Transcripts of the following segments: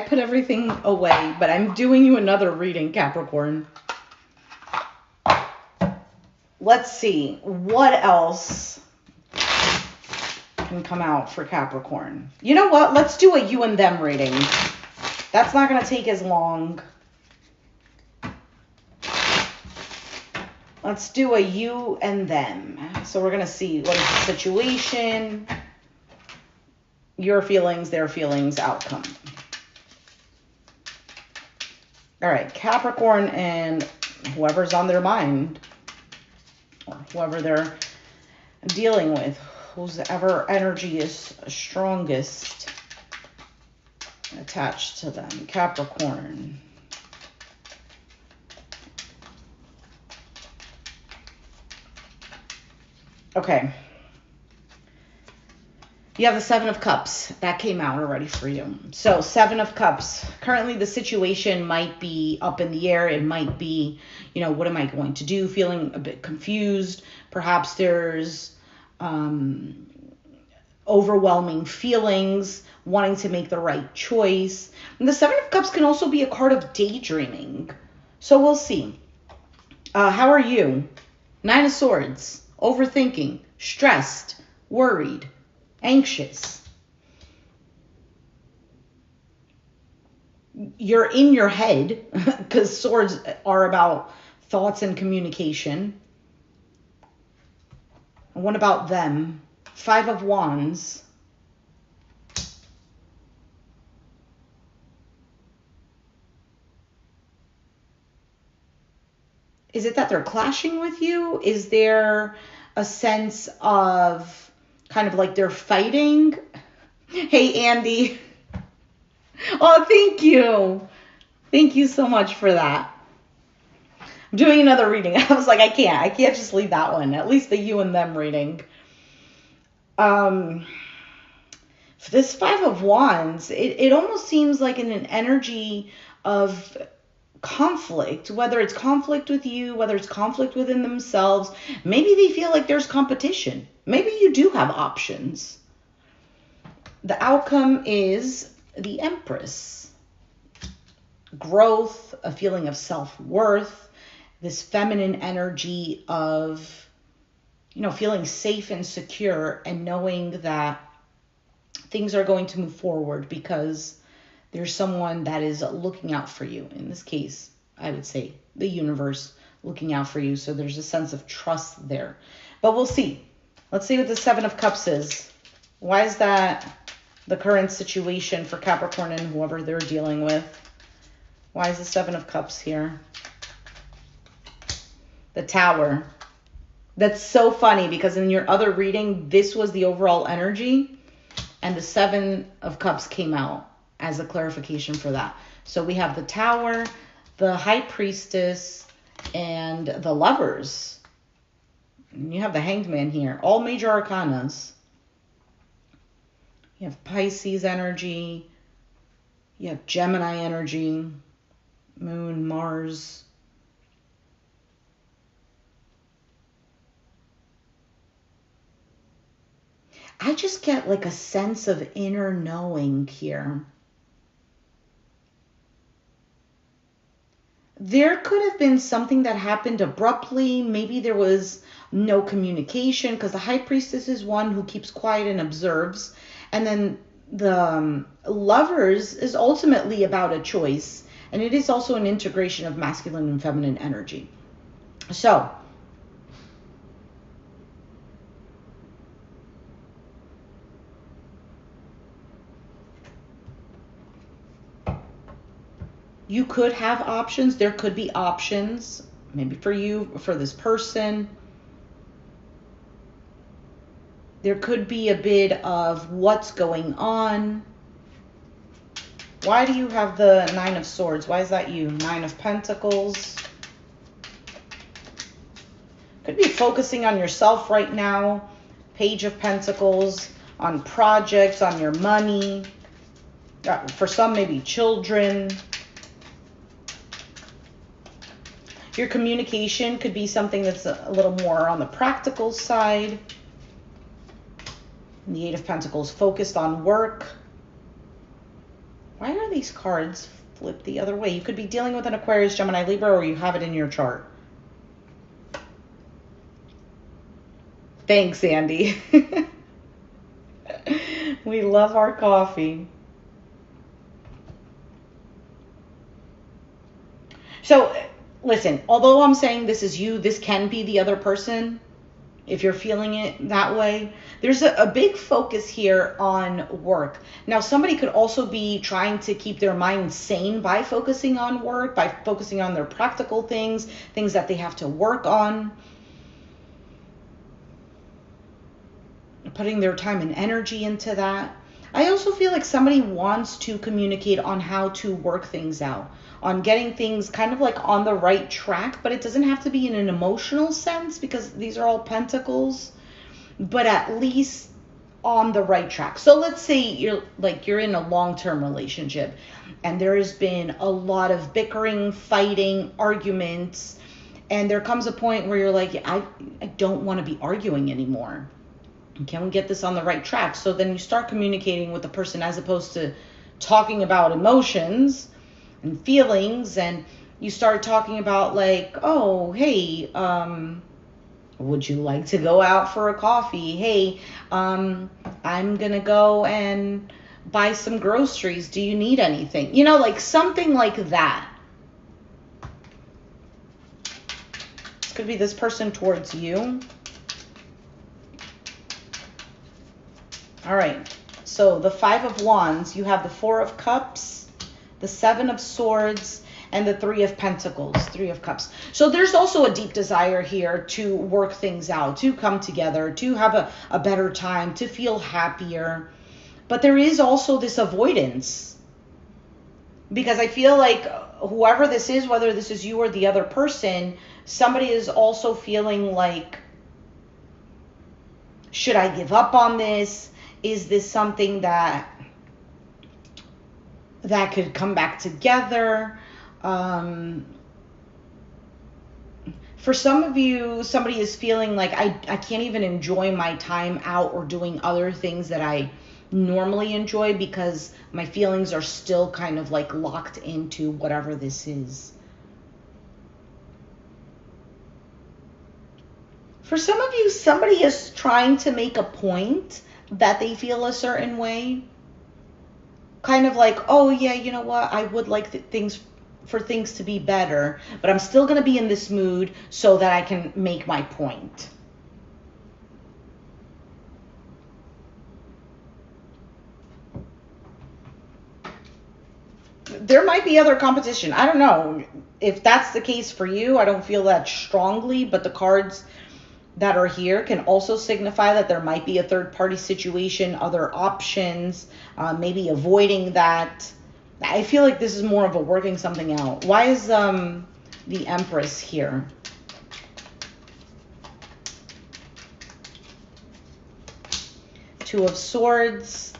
put everything away, but I'm doing you another reading, Capricorn. Let's see. What else can come out for Capricorn? You know what? Let's do a you and them reading. That's not going to take as long. Let's do a you and them. So we're going to see what is the situation, your feelings, their feelings, outcome. All right, Capricorn and whoever's on their mind, or whoever they're dealing with, whoever energy is strongest attached to them. Capricorn. Okay. You have the Seven of Cups. That came out already for you. So, Seven of Cups. Currently, the situation might be up in the air. It might be, you know, what am I going to do? Feeling a bit confused. Perhaps there's overwhelming feelings, wanting to make the right choice. And the Seven of Cups can also be a card of daydreaming. So, we'll see. How are you? Nine of Swords. Overthinking. Stressed. Worried. Anxious. You're in your head because swords are about thoughts and communication. And what about them? Five of Wands. Is it that they're clashing with you? Is there a sense of kind of like they're fighting? Hey, Andy. Oh, thank you. Thank you so much for that. I'm doing another reading. I was like, I can't just leave that one. At least the you and them reading. For this Five of Wands, it almost seems like in an energy of conflict, whether it's conflict with you, whether it's conflict within themselves. Maybe they feel like there's competition. Maybe you do have options. The outcome is the Empress. Growth, a feeling of self-worth, this feminine energy of, you know, feeling safe and secure and knowing that things are going to move forward because there's someone that is looking out for you. In this case, I would say the universe looking out for you. So there's a sense of trust there. But we'll see. Let's see what the Seven of Cups is. Why is that the current situation for Capricorn and whoever they're dealing with? Why is the Seven of Cups here? The Tower. That's so funny because in your other reading, this was the overall energy and the Seven of Cups came out as a clarification for that. So we have the Tower, the High Priestess, and the Lovers. And you have the Hanged Man here. All major arcanas. You have Pisces energy. You have Gemini energy. Moon, Mars. I just get like a sense of inner knowing here. There could have been something that happened abruptly. Maybe there was no communication because the High Priestess is one who keeps quiet and observes. And then the Lovers is ultimately about a choice. And it is also an integration of masculine and feminine energy. So, you could have options. There could be options, maybe for you, for this person. There could be a bit of what's going on. Why do you have the Nine of Swords? Why is that you? Nine of Pentacles. Could be focusing on yourself right now. Page of Pentacles, on projects, on your money. For some, maybe children. Your communication could be something that's a little more on the practical side. And the Eight of Pentacles focused on work. Why are these cards flipped the other way? You could be dealing with an Aquarius, Gemini, Libra, or you have it in your chart. Thanks, Andy. We love our coffee. So, listen, although I'm saying this is you, this can be the other person. If you're feeling it that way, there's a big focus here on work. Now, somebody could also be trying to keep their mind sane by focusing on work, by focusing on their practical things, things that they have to work on, putting their time and energy into that. I also feel like somebody wants to communicate on how to work things out, on getting things kind of like on the right track, but it doesn't have to be in an emotional sense because these are all pentacles, but at least on the right track. So let's say you're in a long-term relationship and there has been a lot of bickering, fighting, arguments, and there comes a point where you're like, I don't want to be arguing anymore. Can we get this on the right track? So then you start communicating with the person as opposed to talking about emotions and feelings, and you start talking about like, oh, hey, would you like to go out for a coffee? Hey, I'm gonna go and buy some groceries. Do you need anything? You know, like something like that. This could be this person towards you. All right, so the Five of Wands, you have the Four of Cups, the Seven of Swords, and the Three of Pentacles, Three of Cups. So there's also a deep desire here to work things out, to come together, to have a better time, to feel happier. But there is also this avoidance. Because I feel like whoever this is, whether this is you or the other person, somebody is also feeling like, should I give up on this? Is this something that could come back together? For some of you, somebody is feeling like I can't even enjoy my time out or doing other things that I normally enjoy because my feelings are still kind of like locked into whatever this is. For some of you, somebody is trying to make a point that they feel a certain way. Kind of like, oh yeah, you know what? I would like things to be better, but I'm still going to be in this mood so that I can make my point. There might be other competition. I don't know if that's the case for you. I don't feel that strongly, but the cards that are here can also signify that there might be a third-party situation, other options, maybe avoiding that. I feel like this is more of a working something out. Why is the Empress here? Two of Swords,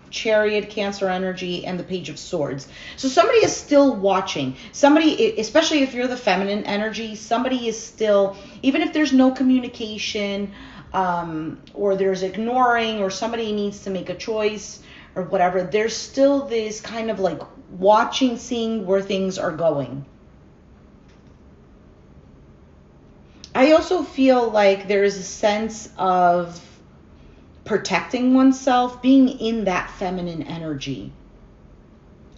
Chariot, Cancer energy, and the Page of Swords. So somebody is still watching. Somebody, especially if you're the feminine energy, somebody is still, even if there's no communication, or there's ignoring, or somebody needs to make a choice or whatever, there's still this kind of like watching, seeing where things are going. I also feel like there is a sense of protecting oneself, being in that feminine energy.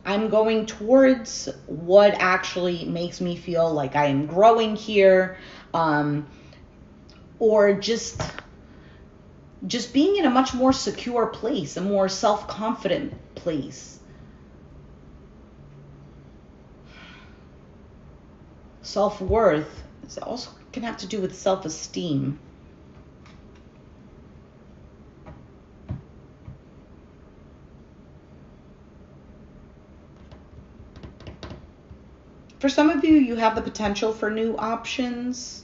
I'm going towards what actually makes me feel like I am growing here, or just being in a much more secure place, a more self-confident place. Self-worth also can have to do with self-esteem. For some of you, you have the potential for new options.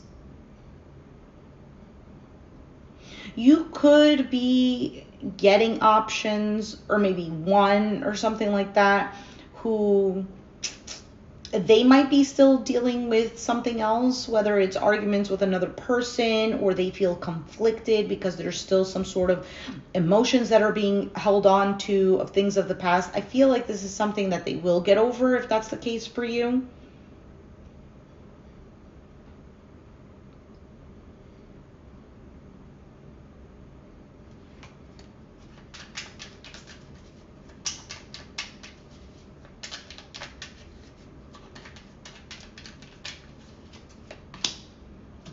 You could be getting options, or maybe one or something like that, who they might be still dealing with something else, whether it's arguments with another person or they feel conflicted because there's still some sort of emotions that are being held on to of things of the past. I feel like this is something that they will get over if that's the case for you.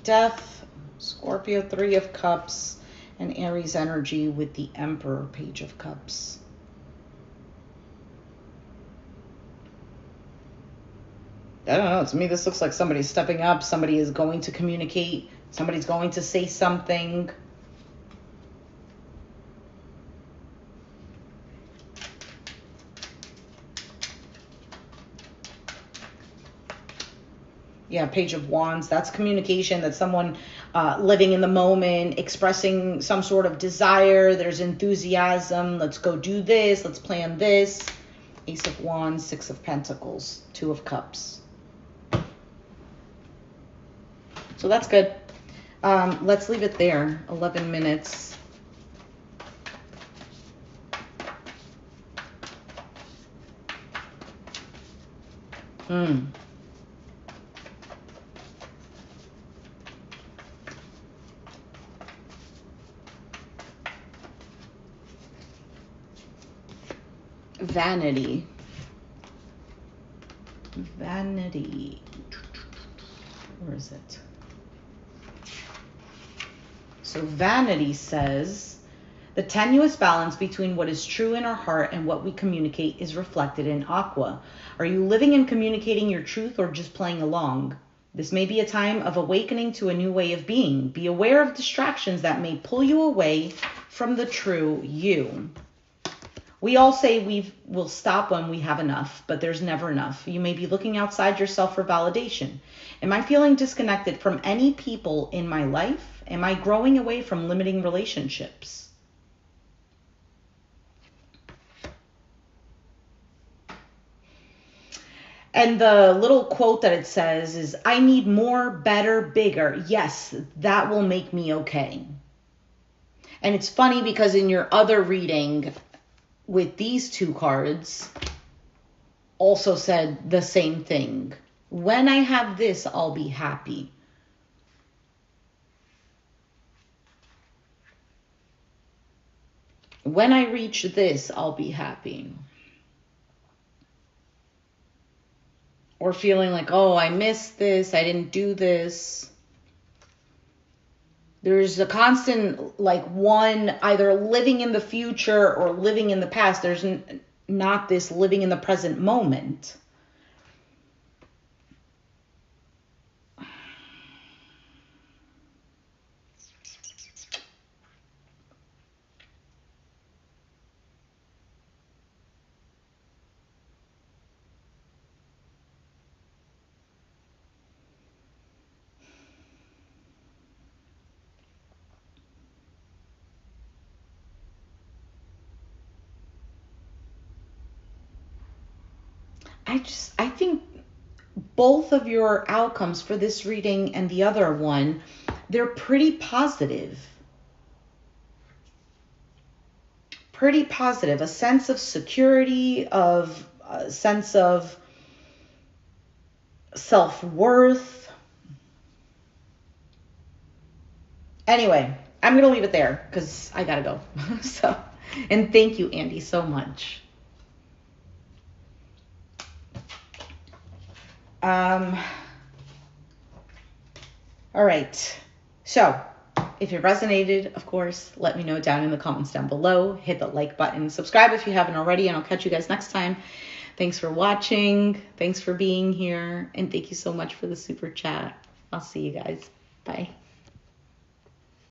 Death, Scorpio, Three of Cups, and Aries energy with the Emperor, Page of Cups. I don't know. To me, this looks like somebody's stepping up. Somebody is going to communicate. Somebody's going to say something. Yeah, Page of Wands. That's communication. That's someone living in the moment, expressing some sort of desire. There's enthusiasm. Let's go do this. Let's plan this. Ace of Wands, Six of Pentacles, Two of Cups. So that's good. Let's leave it there. 11 minutes. Vanity. Vanity. Where is it? So vanity says, the tenuous balance between what is true in our heart and what we communicate is reflected in Aqua. Are you living and communicating your truth or just playing along? This may be a time of awakening to a new way of being. Be aware of distractions that may pull you away from the true you. We all say we will stop when we have enough, but there's never enough. You may be looking outside yourself for validation. Am I feeling disconnected from any people in my life? Am I growing away from limiting relationships? And the little quote that it says is, I need more, better, bigger. Yes, that will make me okay. And it's funny because in your other reading with these two cards also said the same thing. When I have this, I'll be happy. When I reach this, I'll be happy. Or feeling like, oh, I missed this, I didn't do this. There's a constant, like, one, either living in the future or living in the past. There's not this living in the present moment. I think both of your outcomes for this reading and the other one, they're pretty positive. Pretty positive. A sense of security, of a sense of self-worth. Anyway, I'm going to leave it there because I got to go. And thank you, Andy, so much. All right. So if it resonated, of course, let me know down in the comments down below. Hit the like button. Subscribe if you haven't already, and I'll catch you guys next time. Thanks for watching. Thanks for being here. And thank you so much for the super chat. I'll see you guys. Bye.